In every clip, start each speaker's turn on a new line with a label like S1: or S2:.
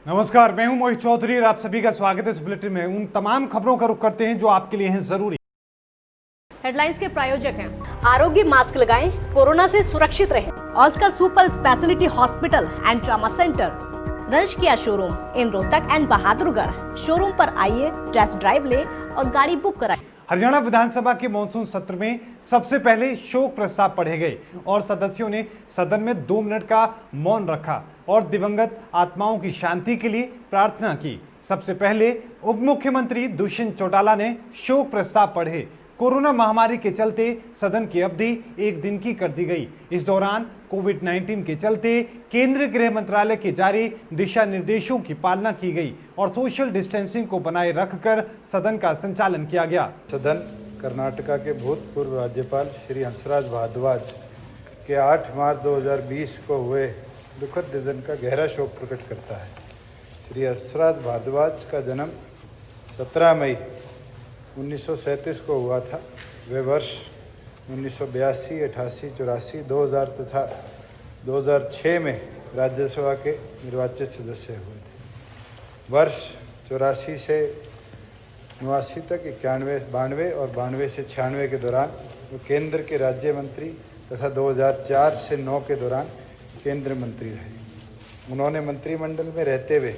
S1: नमस्कार, मैं हूं मोहित चौधरी और आप सभी का स्वागत है इस बुलेटिन में। उन तमाम खबरों का रुख करते हैं जो आपके लिए हैं जरूरी।
S2: हेडलाइंस के प्रायोजक हैं आरोग्य मास्क लगाएं, कोरोना से सुरक्षित रहें। Oscar super speciality hospital and trauma centre, Ranjkiya showroom in Rohtak and Bahadurgarh. Showroom पर आइए, टेस्ट ड्राइव ले और गाड़ी बुक कराएं।
S1: हरियाणा विधानसभा के मॉनसून सत्र में सबसे पहले शोक प्रस्ताव पढ़े गए और सदस्यों ने सदन में 2 मिनट का मौन रखा और दिवंगत आत्माओं की शांति के लिए प्रार्थना की। सबसे पहले उप मुख्यमंत्री दुष्यंत चौटाला ने शोक प्रस्ताव पढ़े। कोरोना महामारी के चलते सदन की अवधि 1 दिन की कर दी गई। इस दौरान कोविड-19 के चलते केंद्रीय गृह मंत्रालय के जारी दिशा निर्देशों की पालना की गई और सोशल डिस्टेंसिंग को बनाए रखकर सदन का संचालन किया गया।
S3: सदन कर्नाटका के भूतपूर्व राज्यपाल श्री हंसराज भारद्वाज के 8 मार्च 2020 को हुए दुखद निधन का गहरा शोक प्रकट करता है। श्री हंसराज भारद्वाज का जन्म 17 मई 1937 को हुआ था। वे वर्ष 1982, 88, 84, 2000 तथा 2006 में राज्यसभा के निर्वाचित सदस्य हुए थे। वर्ष 84 से 89 तक 91, 92 और 92 से 96 के दौरान वो केंद्र के राज्य मंत्री तथा 2004 से 9 के दौरान केंद्र मंत्री रहे। उन्होंने मंत्रिमंडल में रहते हुए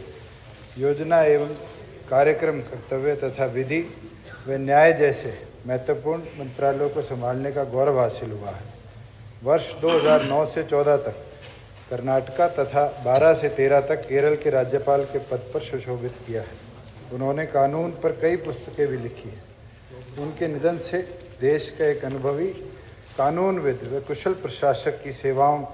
S3: योजना एवं कार्यक्रम कर्तव्य तथा विधि व न्याय जैसे महत्वपूर्ण मंत्रालयों को संभालने का गौरव हासिल हुआ है। वर्ष 2009 से 14 तक कर्नाटका तथा 12 से 13 तक केरल के राज्यपाल के पद पर सुशोभित किया है। उन्होंने कानून पर कई पुस्तकें भी लिखी हैं। उनके निधन से देश का एक अनुभवी कानूनविद व कुशल प्रशासक की सेवाओं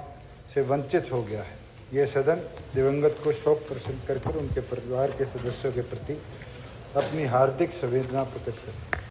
S3: से वंचित हो गया है। ये सदन दिवंगत को शोक प्रकट कर उनके परिवार के सदस्यों के प्रति अपनी हार्दिक संवेदना प्रकट करते हैं।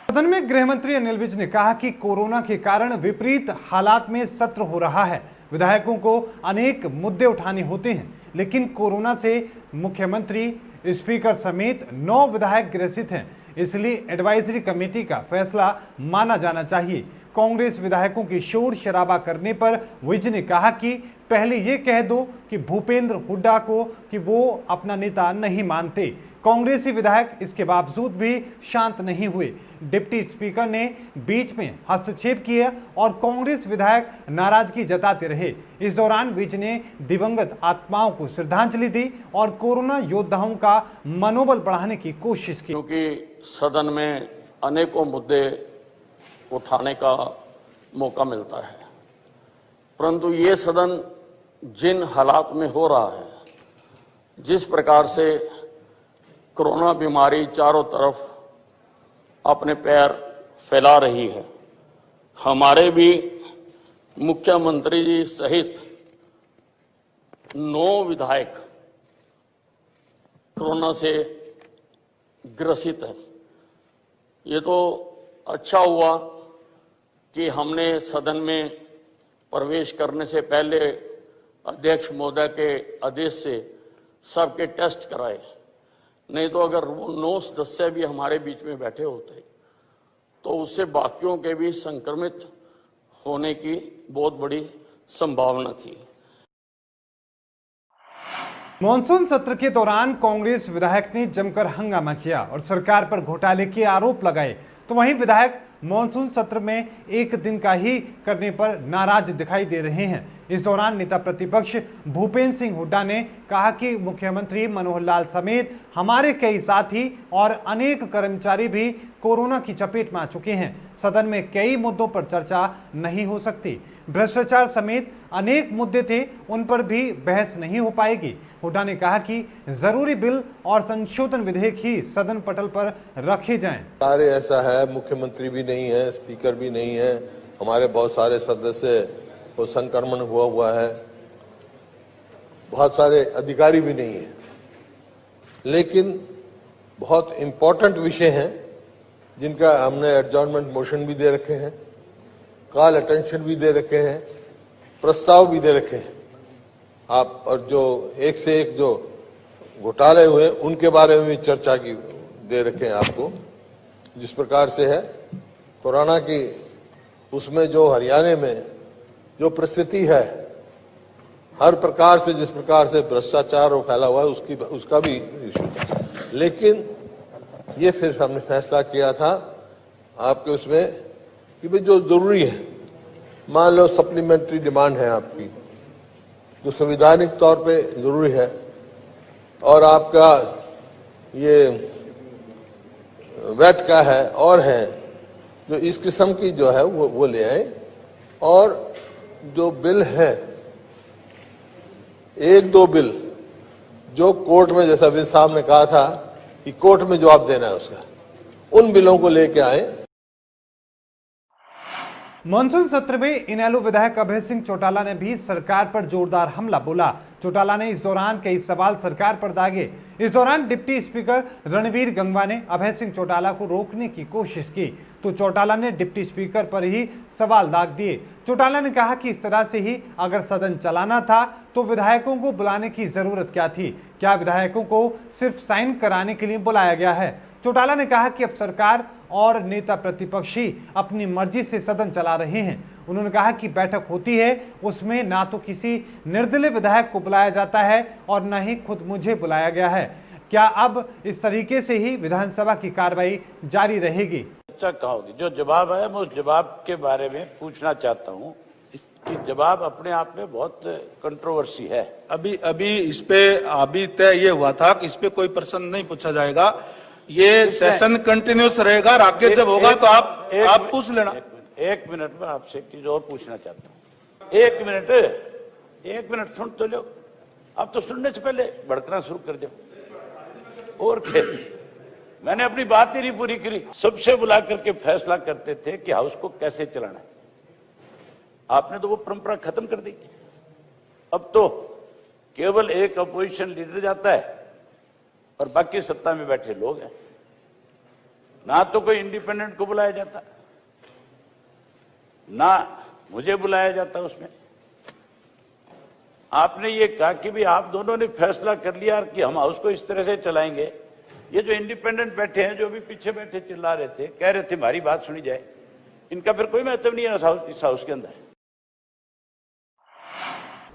S1: सदन में गृह मंत्री अनिल विज ने कहा कि कोरोना के कारण विपरीत हालात में सत्र हो रहा है। विधायकों को अनेक मुद्दे उठाने होते हैं, लेकिन कोरोना से मुख्यमंत्री, स्पीकर समेत 9 विधायक ग्रसित हैं, इसलिए एडवाइजरी कमेटी का फैसला माना जाना चाहिए। कांग्रेस विधायकों की शोर शराबा करने पर विज ने कहा कि पहले ये कह दो कि भूपेंद्र हुड्डा को कि वो अपना नेता नहीं मानते। कांग्रेसी विधायक इसके बावजूद भी शांत नहीं हुए। डिप्टी स्पीकर ने बीच में हस्तक्षेप किया और कांग्रेस विधायक नाराजगी जताते रहे। इस दौरान विज ने दिवंगत आत्माओं को श्रद्धांजलि दी और कोरोना योद्धाओं का मनोबल बढ़ाने की कोशिश की।
S4: क्योंकि सदन में अनेकों मुद्दे उठाने का मौका मिलता है, परंतु ये सदन जिन हालात में हो रहा है, जिस प्रकार से कोरोना बीमारी चारों तरफ अपने पैर फैला रही है, हमारे भी मुख्यमंत्री जी सहित 9 विधायक कोरोना से ग्रसित हैं। ये तो अच्छा हुआ कि हमने सदन में प्रवेश करने से पहले अध्यक्ष महोदय के आदेश से सबके टेस्ट कराए, नहीं तो अगर वो 9 सदस्य भी हमारे बीच में बैठे होते तो उससे बाकियों के भी संक्रमित होने की बहुत बड़ी संभावना थी।
S1: मॉनसून सत्र के दौरान कांग्रेस विधायक ने जमकर हंगामा किया और सरकार पर घोटाले के आरोप लगाए, तो वहीं विधायक मॉनसून सत्र में 1 दिन का ही करने पर नाराज दिखाई दे रहे हैं। इस दौरान नेता प्रतिपक्ष भूपेंद्र सिंह हुड्डा ने कहा कि मुख्यमंत्री मनोहर लाल समेत हमारे कई साथी और अनेक कर्मचारी भी कोरोना की चपेट में आ चुके हैं। सदन में कई मुद्दों पर चर्चा नहीं हो सकती। भ्रष्टाचार समेत अनेक मुद्दे थे, उन पर भी बहस नहीं हो पाएगी। हुड्डा ने कहा कि जरूरी बिल और संशोधन विधेयक ही सदन पटल पर रखे जाएं।
S5: सारे ऐसा है, मुख्यमंत्री भी नहीं है, स्पीकर भी नहीं है, हमारे बहुत सारे सदस्य को संक्रमण हुआ है, बहुत सारे अधिकारी भी नहीं है, लेकिन बहुत इंपॉर्टेंट विषय हैं जिनका हमने एडजॉर्नमेंट मोशन भी दे रखे हैं, कॉल अटेंशन भी दे रखे हैं, प्रस्ताव भी दे रखे हैं। आप और जो एक से एक जो घोटाले हुए उनके बारे में भी चर्चा की दे रखे हैं आपको। जिस प्रकार से है कोरोना की, उसमें जो हरियाणा में जो परिस्थिति है, हर प्रकार से जिस प्रकार से भ्रष्टाचार फैला हुआ है उसका भी इशू था। लेकिन ये फिर हमने फैसला किया था आपके उसमें कि भाई जो जरूरी है, मान लो सप्लीमेंट्री डिमांड है आपकी जो संवैधानिक तौर पे जरूरी है, और आपका ये वैट का है और है, जो इस किस्म की जो है वो ले आए। और जो बिल है, एक दो बिल जो कोर्ट में, जैसा विज साहब ने कहा था कि कोर्ट में जवाब देना है उसका, उन बिलों को लेके आए।
S1: मानसून सत्र में इनेलो विधायक अभय सिंह चौटाला ने भी सरकार पर जोरदार हमला बोला। चौटाला ने इस दौरान कई सवाल सरकार पर दागे। इस दौरान डिप्टी स्पीकर रणवीर गंगवा ने अभय सिंह चौटाला को रोकने की कोशिश की तो चौटाला ने डिप्टी स्पीकर पर ही सवाल दाग दिए। चौटाला ने कहा कि इस तरह से ही अगर सदन चलाना था तो विधायकों को बुलाने की जरूरत क्या थी? क्या विधायकों को सिर्फ साइन कराने के लिए बुलाया गया है? चौटाला ने कहा कि अब सरकार और नेता प्रतिपक्षी अपनी मर्जी से सदन चला रहे हैं। उन्होंने कहा कि बैठक होती है उसमें ना तो किसी निर्दलीय विधायक को बुलाया जाता है और न ही खुद मुझे बुलाया गया है। क्या अब इस तरीके से ही विधानसभा की कार्रवाई जारी रहेगी?
S6: कहा होगी जो जवाब है, मैं उस जवाब के बारे में पूछना चाहता हूँ। इसकी जवाब अपने आप में बहुत कंट्रोवर्सी है।
S7: अभी इस पे अभी तय ये हुआ था कि इस पे कोई प्रश्न नहीं पूछा जाएगा, ये सेशन कंटिन्यूस रहेगा। आगे जब होगा तो आप पूछ लेना।
S6: एक मिनट में आपसे चीज और पूछना चाहता हूँ। एक मिनट सुन तो लो। अब तो सुनने से पहले भड़कना शुरू कर दो। और क्या, मैंने अपनी बात ही नहीं पूरी करी। सबसे बुला करके फैसला करते थे कि हाउस को कैसे चलाना है। आपने तो वो परंपरा खत्म कर दी। अब तो केवल एक अपोजिशन लीडर जाता है और बाकी सत्ता में बैठे लोग हैं। ना तो कोई इंडिपेंडेंट को बुलाया जाता, ना मुझे बुलाया जाता उसमें। आपने ये कहा कि भी आप दोनों ने फैसला कर लिया कि हम हाउस को इस तरह से चलाएंगे। ये जो इंडिपेंडेंट बैठे हैं, जो भी पीछे बैठे चिल्ला रहे थे, कह रहे थे हमारी बात सुनी जाए, इनका फिर कोई महत्व नहीं है इस हाउस के अंदर।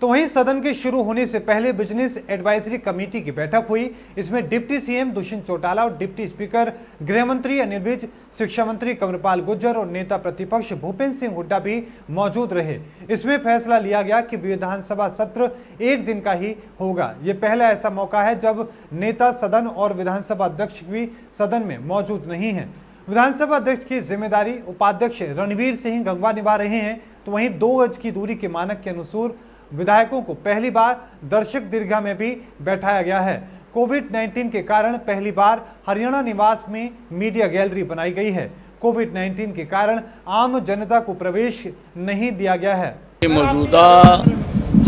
S1: तो वहीं सदन के शुरू होने से पहले बिजनेस एडवाइजरी कमेटी की बैठक हुई। इसमें डिप्टी सीएम दुष्यंत चौटाला और डिप्टी स्पीकर गृह मंत्री अनिल विज, शिक्षा मंत्री कंवरपाल गुर्जर और नेता प्रतिपक्ष भूपेंद्र सिंह हुड्डा भी मौजूद रहे। इसमें फैसला लिया गया कि विधानसभा सत्र एक दिन का ही होगा। ये पहला ऐसा मौका है जब नेता सदन और विधानसभा अध्यक्ष भी सदन में मौजूद नहीं है। विधानसभा अध्यक्ष की जिम्मेदारी उपाध्यक्ष रणवीर सिंह गंगवा निभा रहे हैं। तो वहीं 2 गज की दूरी के मानक के अनुसार विधायकों को पहली बार दर्शक दीर्घा में भी बैठाया गया है। कोविड-19 के कारण पहली बार हरियाणा निवास में मीडिया गैलरी बनाई गई है। कोविड-19 के कारण आम जनता को प्रवेश नहीं दिया गया है।
S4: मौजूदा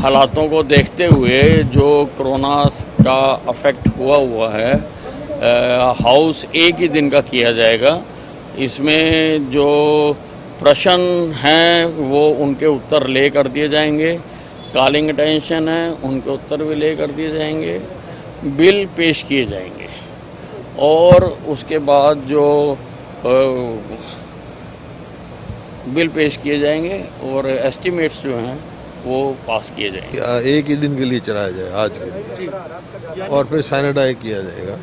S4: हालातों को देखते हुए जो कोरोना का अफेक्ट हुआ है, हाउस एक ही दिन का किया जाएगा। इसमें जो प्रश्न हैं वो उनके उत्तर ले कर दिए जाएंगे। कॉलिंग अटेंशन है उनके उत्तर भी ले कर दिए जाएंगे। बिल पेश किए जाएंगे और उसके बाद जो बिल पेश किए जाएंगे और एस्टिमेट्स जो हैं वो पास किए जाएंगे।
S5: एक ही दिन के लिए चलाया जाए आज के लिए, और फिर सैनिटाइज किया जाएगा।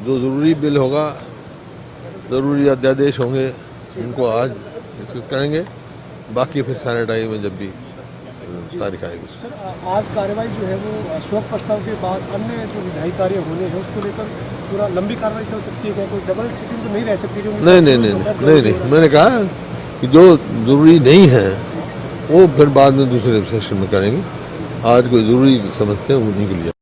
S5: जो ज़रूरी बिल होगा, ज़रूरी अध्यादेश होंगे, उनको आज डिस्कस करेंगे। बाकी फिर सैनिटाइज में जब भी तारीख आएगी।
S8: सर, आज कार्रवाई जो है वो शोक प्रस्ताव के बाद अन्य जो विधायी कार्य होने हैं उसको लेकर पूरा लंबी कार्रवाई चल सकती है क्या? कोई डबल सिटिंग तो नहीं रह सकती?
S5: नहीं, मैंने कहा कि जो जरूरी नहीं है वो फिर बाद में दूसरे सेशन में करेंगे। आज कोई जरूरी समझते हैं उन्हीं के लिए।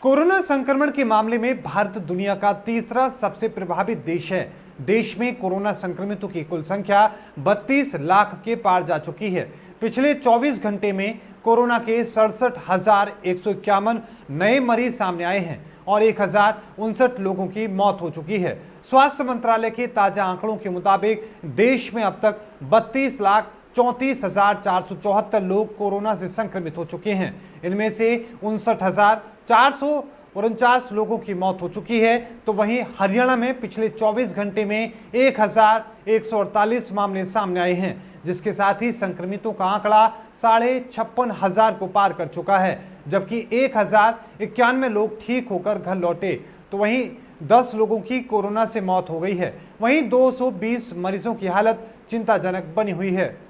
S1: कोरोना संक्रमण के मामले में भारत दुनिया का तीसरा सबसे प्रभावित देश है। देश में कोरोना संक्रमितों की कुल संख्या 32 लाख के पार जा चुकी है। पिछले 24 घंटे में कोरोना के 67,151 नए मरीज सामने आए हैं और 1059 लोगों की मौत हो चुकी है। स्वास्थ्य मंत्रालय के ताजा आंकड़ों के मुताबिक देश में अब तक 32,34,474 लोग कोरोना से संक्रमित हो चुके हैं। इनमें से 59,449 लोगों की मौत हो चुकी है। तो वहीं हरियाणा में पिछले 24 घंटे में 1,148 मामले सामने आए हैं, जिसके साथ ही संक्रमितों का आंकड़ा 56,500 को पार कर चुका है, जबकि 1091 लोग ठीक होकर घर लौटे, तो वहीं 10 लोगों की कोरोना से मौत हो गई है। वहीं 220 मरीजों की हालत चिंताजनक बनी हुई है।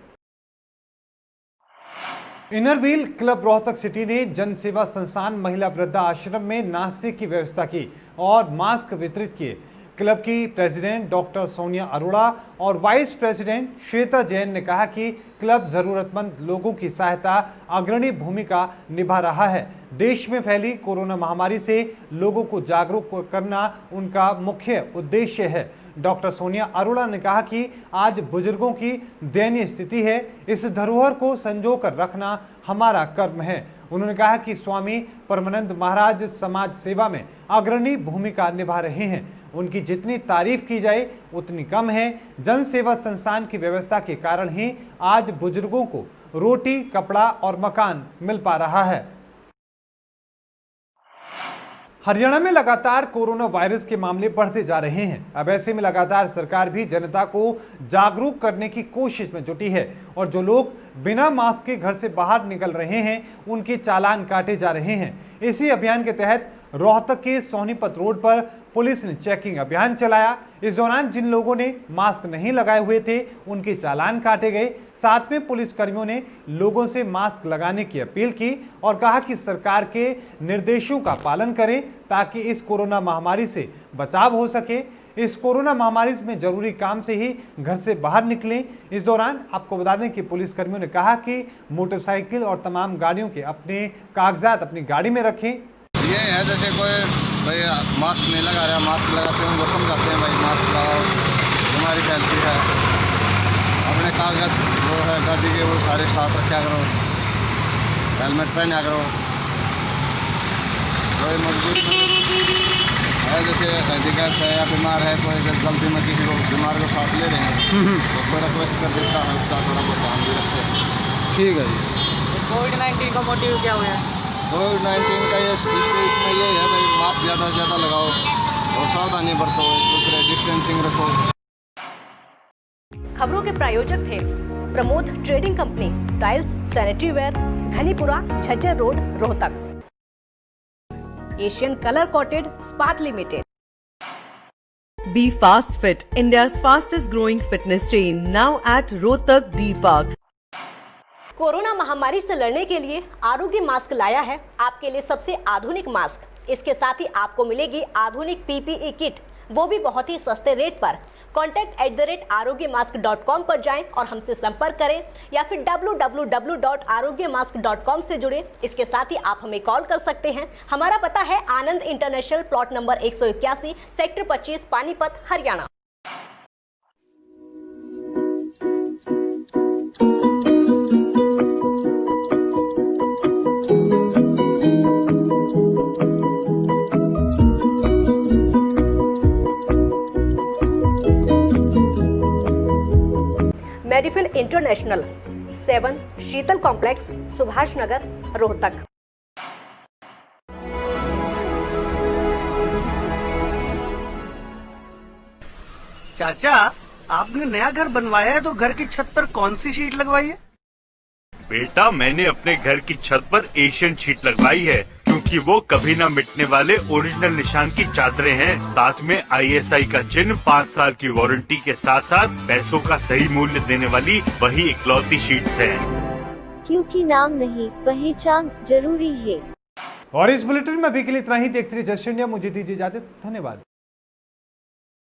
S1: Inner wheel club Rohtak city ने जन सेवा संस्थान महिला वृद्धा आश्रम में नाश्ते की व्यवस्था की और मास्क वितरित किए। क्लब की प्रेसिडेंट डॉक्टर सोनिया अरोड़ा और वाइस प्रेसिडेंट श्वेता जैन ने कहा कि क्लब जरूरतमंद लोगों की सहायता अग्रणी भूमिका निभा रहा है। देश में फैली कोरोना महामारी से लोगों को जागरूक करना उनका मुख्य उद्देश्य है। डॉक्टर सोनिया अरोड़ा ने कहा कि आज बुजुर्गों की दयनीय स्थिति है, इस धरोहर को संजो कर रखना हमारा कर्म है। उन्होंने कहा कि स्वामी परमानंद महाराज समाज सेवा में अग्रणी भूमिका निभा रहे हैं। उनकी जितनी तारीफ की जाए उतनी कम है। जन सेवा संस्थान की व्यवस्था के कारण ही आज बुजुर्गों को रोटी, कपड़ा और मकान मिल पा रहा है। हरियाणा में लगातार कोरोना वायरस के मामले बढ़ते जा रहे हैं। अब ऐसे में लगातार सरकार भी जनता को जागरूक करने की कोशिश में जुटी है और जो लोग बिना मास्क के घर से बाहर निकल रहे हैं उनके चालान काटे जा रहे हैं। इसी अभियान के तहत रोहतक के सोनीपत रोड पर पुलिस ने चेकिंग अभियान चलाया। इस दौरान जिन लोगों ने मास्क नहीं लगाए हुए थे उनके चालान काटे गए। साथ में पुलिस कर्मियों ने लोगों से मास्क लगाने की अपील की और कहा कि सरकार के निर्देशों का पालन करें ताकि इस कोरोना महामारी से बचाव हो सके। इस कोरोना महामारी में जरूरी काम से ही घर से बाहर निकलें। इस दौरान आपको बता दें कि पुलिस कर्मियों ने कहा कि मोटरसाइकिल और तमाम गाड़ियों के अपने कागजात अपनी गाड़ी में रखें।
S9: ये है जैसे कोई भाई मास्क नहीं लगा रहा, मास्क लगाते हैं उनको समझाते हैं भाई मास्क लगाओ, बीमारी फैलती है। अपने कागजात जो है गाड़ी के वो सारे साथ रखा करो, हेलमेट पहना करो। कोई मजबूरी है जैसे हैंडीकैप है या बीमार है, कोई गलती में किसी को बीमार को साथ ले लेंगे तो कोई रिक्वेस्ट कर देता है, उसका थोड़ा बहुत ध्यान भी रखते हैं। ठीक है जी।
S10: कोविड-19 का मोटिव क्या हुआ है?
S9: कोविड-19 का ये इसमें ये है भाई मास्क ज़्यादा से ज़्यादा लगाओ और सावधानी बरतो, दूसरे डिस्टेंसिंग रखो।
S2: खबरों के प्रायोजक थे Pramod trading company, tiles, sanitary ware, Ghanipura, Jhajjar road, Rohtak. Asian colour coated Ispat limited.
S11: Be Fast Fit, India's fastest growing fitness chain, now at Rohtak D Park.
S2: Corona महामारी से लड़ने के लिए आरोग्य मास्क लाया है आपके लिए सबसे आधुनिक मास्क। इसके साथ ही आपको मिलेगी आधुनिक पीपीई किट, वो भी बहुत ही सस्ते रेट पर। contact@arogyamask.com पर जाएं और हमसे संपर्क करें या फिर www.arogyamask.com से जुड़ें। इसके साथ ही आप हमें कॉल कर सकते हैं। हमारा पता है Anand international, plot number 181, sector 25, Panipat, Haryana. Medifil international, 7 Sheetal complex, Subhash Nagar, Rohtak.
S10: चाचा, आपने नया घर बनवाया है तो घर की छत पर कौन सी शीट लगवाई है?
S12: बेटा, मैंने अपने घर की छत पर एशियन शीट लगवाई है क्योंकि वो कभी न मिटने वाले ओरिजिनल निशान की चादरें हैं। साथ में ISI का चिन्ह, 5 साल की वारंटी के साथ साथ पैसों का सही मूल्य देने वाली वही इकलौती शीट्स हैं।
S13: क्योंकि नाम नहीं, पहचान जरूरी है।
S1: और इस बुलेटिन में अभी के लिए इतना ही। देखते रहिए जस्ट इंडिया। मुझे दीजिए इजाजत। धन्यवाद।